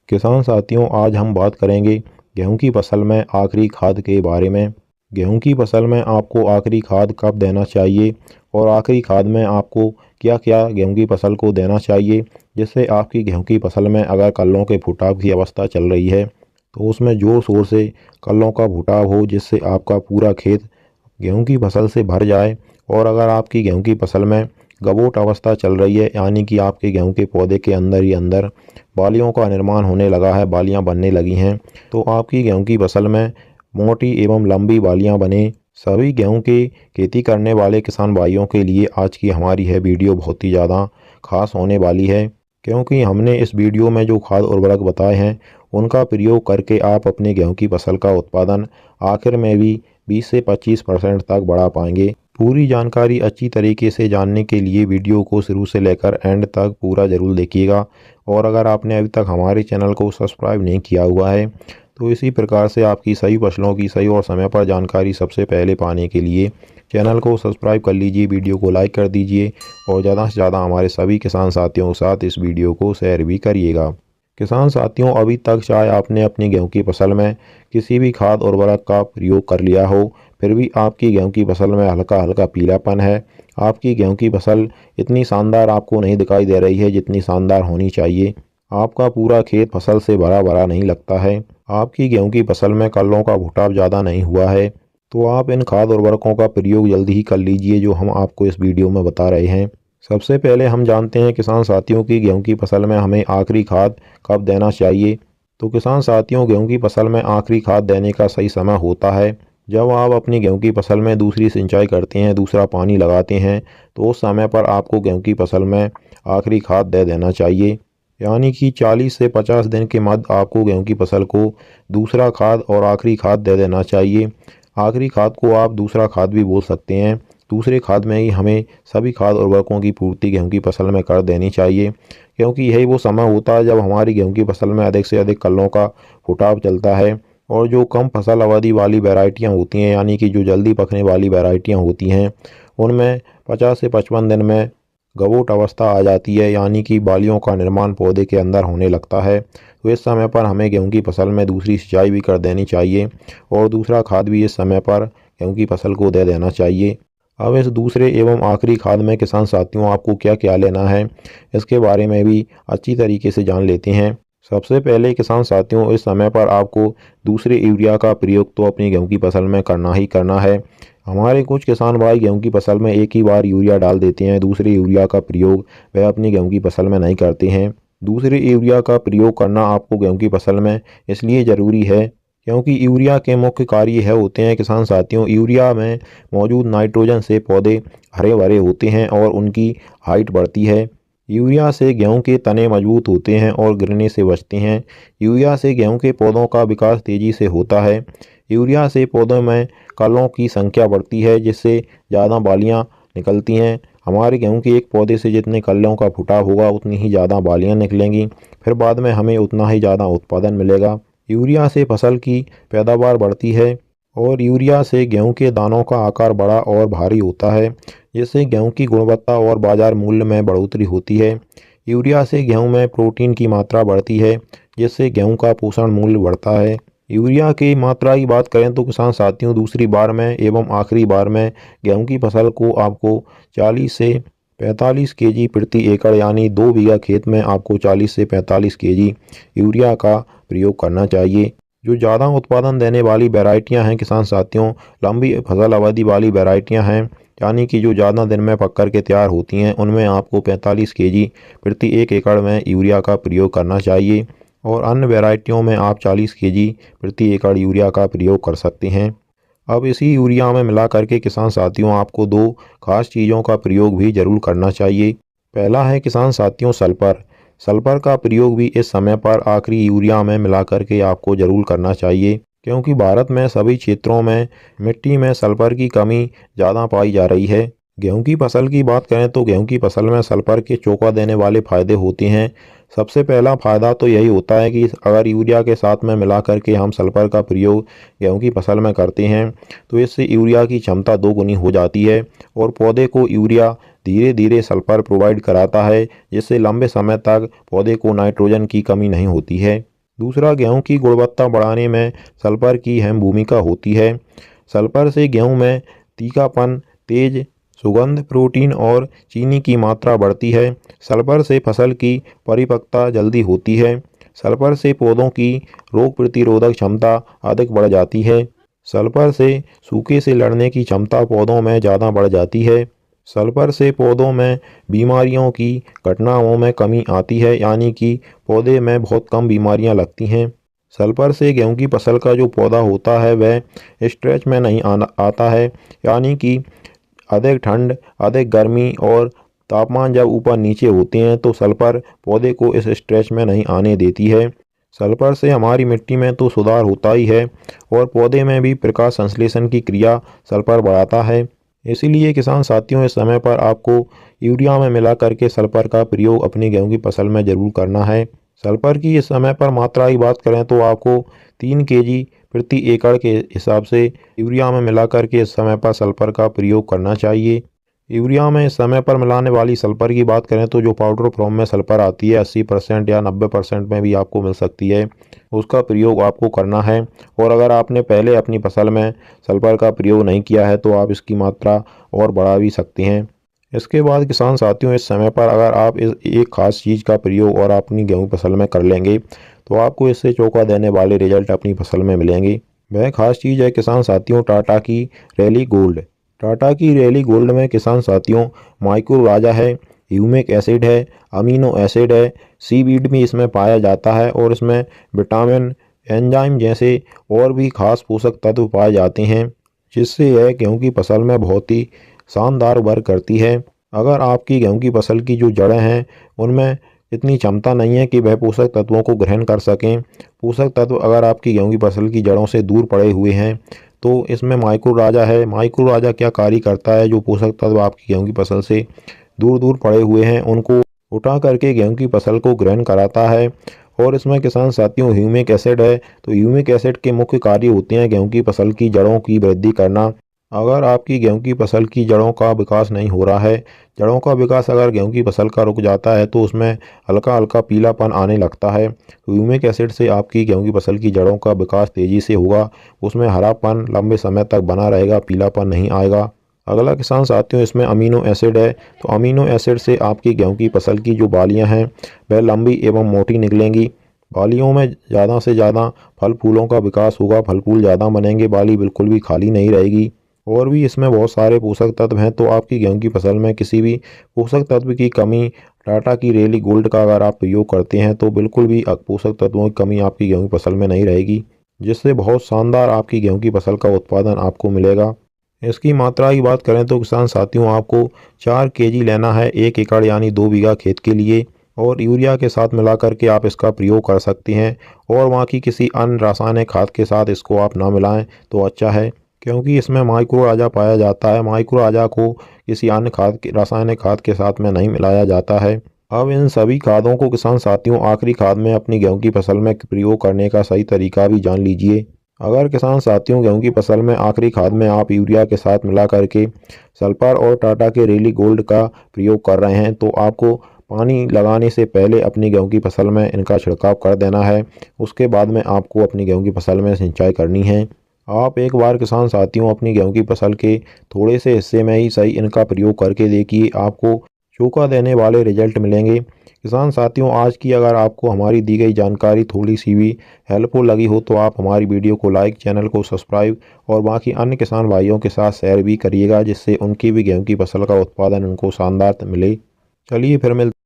किसान साथियों, आज हम बात करेंगे गेहूं की फसल में आखिरी खाद के बारे में। गेहूं की फसल में आपको आखिरी खाद कब देना चाहिए और आखिरी खाद में आपको क्या क्या गेहूं की फसल को देना चाहिए, जिससे आपकी गेहूं की फसल में अगर कल्लों के फुटाव की अवस्था चल रही है तो उसमें जोर शोर से कल्लों का फुटाव हो, जिससे आपका पूरा खेत गेहूं की फसल से भर जाए। और अगर आपकी गेहूं की फसल में गबोट अवस्था चल रही है, यानी कि आपके गेहूं के पौधे के अंदर ही अंदर बालियों का निर्माण होने लगा है, बालियां बनने लगी हैं, तो आपकी गेहूं की फसल में मोटी एवं लंबी बालियां बने। सभी गेहूं के खेती करने वाले किसान भाइयों के लिए आज की हमारी यह वीडियो बहुत ही ज़्यादा खास होने वाली है, क्योंकि हमने इस वीडियो में जो खाद उर्वरक बताए हैं उनका प्रयोग करके आप अपने गेहूं की फसल का उत्पादन आखिर में भी 20 से 25% तक बढ़ा पाएंगे। पूरी जानकारी अच्छी तरीके से जानने के लिए वीडियो को शुरू से लेकर एंड तक पूरा ज़रूर देखिएगा। और अगर आपने अभी तक हमारे चैनल को सब्सक्राइब नहीं किया हुआ है तो इसी प्रकार से आपकी सही फसलों की सही और समय पर जानकारी सबसे पहले पाने के लिए चैनल को सब्सक्राइब कर लीजिए, वीडियो को लाइक कर दीजिए और ज़्यादा से ज़्यादा हमारे सभी किसान साथियों के साथ इस वीडियो को शेयर भी करिएगा। किसान साथियों, अभी तक चाहे आपने अपनी गेहूं की फसल में किसी भी खाद उर्वरक का प्रयोग कर लिया हो, फिर भी आपकी गेहूं की फसल में हल्का हल्का पीलापन है, आपकी गेहूं की फसल इतनी शानदार आपको नहीं दिखाई दे रही है जितनी शानदार होनी चाहिए, आपका पूरा खेत फसल से भरा भरा नहीं लगता है, आपकी गेहूं की फसल में कल्लों का फुटाव ज़्यादा नहीं हुआ है, तो आप इन खाद उर्वरकों का प्रयोग जल्दी ही कर लीजिए जो हम आपको इस वीडियो में बता रहे हैं। सबसे पहले हम जानते हैं किसान साथियों की गेहूं की फसल में हमें आखिरी खाद कब देना चाहिए। तो किसान साथियों, गेहूं की फसल में आखिरी खाद देने का सही समय होता है जब आप अपनी गेहूं की फसल में दूसरी सिंचाई करते हैं, दूसरा पानी लगाते हैं, तो उस समय पर आपको गेहूं की फसल में आखिरी खाद दे देना चाहिए। यानी कि 40 से 50 दिन के मध्य आपको गेहूं की फसल को दूसरा खाद और आखिरी खाद दे देना चाहिए। आखिरी खाद को आप दूसरा खाद भी बोल सकते हैं। दूसरे खाद में ही हमें सभी खाद उर्वरकों की पूर्ति गेहूं की फसल में कर देनी चाहिए, क्योंकि यही वो समय होता है जब हमारी गेहूं की फसल में अधिक से अधिक कल्लों का फुटाव चलता है। और जो कम फसल अवधि वाली वैरायटियां होती हैं, यानी कि जो जल्दी पकने वाली वैरायटियां होती हैं, उनमें 50 से 55 दिन में गबोट अवस्था आ जाती है, यानी कि बालियों का निर्माण पौधे के अंदर होने लगता है। तो इस समय पर हमें गेहूं की फसल में दूसरी सिंचाई भी कर देनी चाहिए और दूसरा खाद भी इस समय पर गेहूं की फसल को दे देना चाहिए। अब इस दूसरे एवं आखिरी खाद में किसान साथियों आपको क्या क्या लेना है, इसके बारे में भी अच्छी तरीके से जान लेते हैं। सबसे पहले किसान साथियों, इस समय पर आपको दूसरे यूरिया का प्रयोग तो अपनी गेहूं की फसल में करना ही करना है। हमारे कुछ किसान भाई गेहूं की फसल में एक ही बार यूरिया डाल देते हैं, दूसरे यूरिया का प्रयोग वह अपनी गेहूं की फसल में नहीं करते हैं। दूसरे यूरिया का प्रयोग करना आपको गेहूं की फसल में इसलिए ज़रूरी है क्योंकि यूरिया के मुख्य कार्य यह होते हैं किसान साथियों, यूरिया में मौजूद नाइट्रोजन से पौधे हरे भरे होते हैं और उनकी हाइट बढ़ती है। यूरिया से गेहूं के तने मजबूत होते हैं और गिरने से बचते हैं। यूरिया से गेहूं के पौधों का विकास तेज़ी से होता है। यूरिया से पौधों में कलों की संख्या बढ़ती है, जिससे ज़्यादा बालियां निकलती हैं। हमारे गेहूं के एक पौधे से जितने कल्लों का फुटाव होगा उतनी ही ज़्यादा बालियां निकलेंगी, फिर बाद में हमें उतना ही ज़्यादा उत्पादन मिलेगा। यूरिया से फसल की पैदावार बढ़ती है और यूरिया से गेहूं के दानों का आकार बड़ा और भारी होता है, जिससे गेहूं की गुणवत्ता और बाजार मूल्य में बढ़ोतरी होती है। यूरिया से गेहूं में प्रोटीन की मात्रा बढ़ती है, जिससे गेहूं का पोषण मूल्य बढ़ता है। यूरिया की मात्रा की बात करें तो किसान साथियों, दूसरी बार में एवं आखिरी बार में गेहूं की फसल को आपको 40 से 45 केजी प्रति एकड़, यानी 2 बीघा खेत में आपको 40 से 45 केजी यूरिया का प्रयोग करना चाहिए। जो ज़्यादा उत्पादन देने वाली वैरायटियां हैं किसान साथियों, लंबी फसल अवधि वाली वैरायटियां हैं, यानी कि जो ज़्यादा दिन में पक कर के तैयार होती हैं, उनमें आपको 45 केजी प्रति 1 एकड़ में यूरिया का प्रयोग करना चाहिए और अन्य वैरायटियों में आप 40 केजी प्रति एकड़ यूरिया का प्रयोग कर सकते हैं। अब इसी यूरिया में मिला करके किसान साथियों आपको दो खास चीज़ों का प्रयोग भी जरूर करना चाहिए। पहला है किसान साथियों सल्फर। सल्फर का प्रयोग भी इस समय पर आखिरी यूरिया में मिला करके आपको जरूर करना चाहिए, क्योंकि भारत में सभी क्षेत्रों में मिट्टी में सल्फर की कमी ज़्यादा पाई जा रही है। गेहूं की फसल की बात करें तो गेहूं की फसल में सल्फर के चौंका देने वाले फायदे होते हैं। सबसे पहला फायदा तो यही होता है कि अगर यूरिया के साथ में मिला करके हम सल्फर का प्रयोग गेहूं की फसल में करते हैं तो इससे यूरिया की क्षमता 2 गुनी हो जाती है और पौधे को यूरिया धीरे धीरे सल्फर प्रोवाइड कराता है, जिससे लंबे समय तक पौधे को नाइट्रोजन की कमी नहीं होती है। दूसरा, गेहूं की गुणवत्ता बढ़ाने में सल्फर की अहम भूमिका होती है। सल्फर से गेहूं में तीखापन, तेज सुगंध, प्रोटीन और चीनी की मात्रा बढ़ती है। सल्फर से फसल की परिपक्वता जल्दी होती है। सल्फर से पौधों की रोग प्रतिरोधक क्षमता अधिक बढ़ जाती है। सल्फर से सूखे से लड़ने की क्षमता पौधों में ज़्यादा बढ़ जाती है। सल्फर से पौधों में बीमारियों की घटनाओं में कमी आती है, यानी कि पौधे में बहुत कम बीमारियां लगती हैं। सल्फर से गेहूं की फसल का जो पौधा होता है वह स्ट्रेच में नहीं आता है, यानी कि अधिक ठंड, अधिक गर्मी और तापमान जब ऊपर नीचे होते हैं तो सल्फर पौधे को इस स्ट्रेच में नहीं आने देती है। सल्फर से हमारी मिट्टी में तो सुधार होता ही है और पौधे में भी प्रकाश संश्लेषण की क्रिया सल्फर बढ़ाता है। इसीलिए किसान साथियों, इस समय पर आपको यूरिया में मिला करके सल्फर का प्रयोग अपनी गेहूं की फसल में ज़रूर करना है। सल्फर की इस समय पर मात्रा की बात करें तो आपको 3 केजी प्रति एकड़ के हिसाब से यूरिया में मिला करके इस समय पर सल्फर का प्रयोग करना चाहिए। यूरिया में इस समय पर मिलाने वाली सल्फर की बात करें तो जो पाउडर फॉर्म में सल्फर आती है 80% या 90% में भी आपको मिल सकती है, उसका प्रयोग आपको करना है। और अगर आपने पहले अपनी फसल में सल्फर का प्रयोग नहीं किया है तो आप इसकी मात्रा और बढ़ा भी सकते हैं। इसके बाद किसान साथियों, इस समय पर अगर आप इस एक खास चीज़ का प्रयोग और अपनी गेहूँ फसल में कर लेंगे तो आपको इससे चौंका देने वाले रिजल्ट अपनी फसल में मिलेंगे। वह खास चीज़ है किसान साथियों टाटा की रैली गोल्ड। टाटा की रैली गोल्ड में किसान साथियों माइक्रो राजा है, ह्यूमिक एसिड है, अमीनो एसिड है, सीवीड भी इसमें पाया जाता है और इसमें विटामिन, एंजाइम जैसे और भी खास पोषक तत्व पाए जाते हैं, जिससे यह गेहूं की फसल में बहुत ही शानदार वर्क करती है। अगर आपकी गेहूं की फसल की जो जड़ें हैं उनमें इतनी क्षमता नहीं है कि वह पोषक तत्वों को ग्रहण कर सकें, पोषक तत्व अगर आपकी गेहूं की फसल की जड़ों से दूर पड़े हुए हैं तो इसमें माइक्रो राजा है। माइक्रो राजा क्या कार्य करता है, जो पोषक तत्व आपकी गेहूं की फसल से दूर दूर पड़े हुए हैं उनको उठा करके गेहूं की फसल को ग्रहण कराता है। और इसमें किसान साथियों ह्यूमिक एसिड है, तो ह्यूमिक एसिड के मुख्य कार्य होते हैं गेहूं की फसल की जड़ों की वृद्धि करना। अगर आपकी गेहूं की फसल की जड़ों का विकास नहीं हो रहा है, जड़ों का विकास अगर गेहूं की फसल का रुक जाता है तो उसमें हल्का हल्का पीलापन आने लगता है। तो ह्यूमिक एसिड से आपकी गेहूं की फसल की जड़ों का विकास तेज़ी से होगा, उसमें हरापन लंबे समय तक बना रहेगा, पीलापन नहीं आएगा। अगला किसान साथियों इसमें अमीनो एसिड है, तो अमीनो एसिड से आपकी गेहूं की फसल की जो बालियां हैं वह लंबी एवं मोटी निकलेंगी। बालियों में ज़्यादा से ज़्यादा फल फूलों का विकास होगा, फल फूल ज़्यादा बनेंगे, बाली बिल्कुल भी खाली नहीं रहेगी। और भी इसमें बहुत सारे पोषक तत्व हैं, तो आपकी गेहूं की फसल में किसी भी पोषक तत्व की कमी टाटा की रैली गोल्ड का अगर आप प्रयोग करते हैं तो बिल्कुल भी पोषक तत्वों की कमी आपकी गेहूं की फसल में नहीं रहेगी, जिससे बहुत शानदार आपकी गेहूं की फसल का उत्पादन आपको मिलेगा। इसकी मात्रा की बात करें तो किसान साथियों आपको 4 केजी लेना है 1 एकड़ यानी 2 बीघा खेत के लिए, और यूरिया के साथ मिला करके आप इसका प्रयोग कर सकते हैं। और वहाँ की किसी अन्य रासायनिक खाद के साथ इसको आप ना मिलाएं तो अच्छा है, क्योंकि इसमें माइक्रो राजा पाया जाता है। माइक्रो राजा को किसी अन्य रासायनिक खाद के साथ में नहीं मिलाया जाता है। अब इन सभी खादों को किसान साथियों आखिरी खाद में अपनी गेहूं की फसल में प्रयोग करने का सही तरीका भी जान लीजिए। अगर किसान साथियों गेहूं की फसल में आखिरी खाद में आप यूरिया के साथ मिला करके सल्फर और टाटा के रैली गोल्ड का प्रयोग कर रहे हैं तो आपको पानी लगाने से पहले अपनी गेहूं की फसल में इनका छिड़काव कर देना है। उसके बाद में आपको अपनी गेहूं की फसल में सिंचाई करनी है। आप एक बार किसान साथियों अपनी गेहूं की फसल के थोड़े से हिस्से में ही सही इनका प्रयोग करके देखिए, आपको चौंका देने वाले रिजल्ट मिलेंगे। किसान साथियों आज की अगर आपको हमारी दी गई जानकारी थोड़ी सी भी हेल्पफुल लगी हो तो आप हमारी वीडियो को लाइक, चैनल को सब्सक्राइब और बाकी अन्य किसान भाइयों के साथ शेयर भी करिएगा, जिससे उनकी भी गेहूं की फसल का उत्पादन उनको शानदार मिले। चलिए फिर मिलते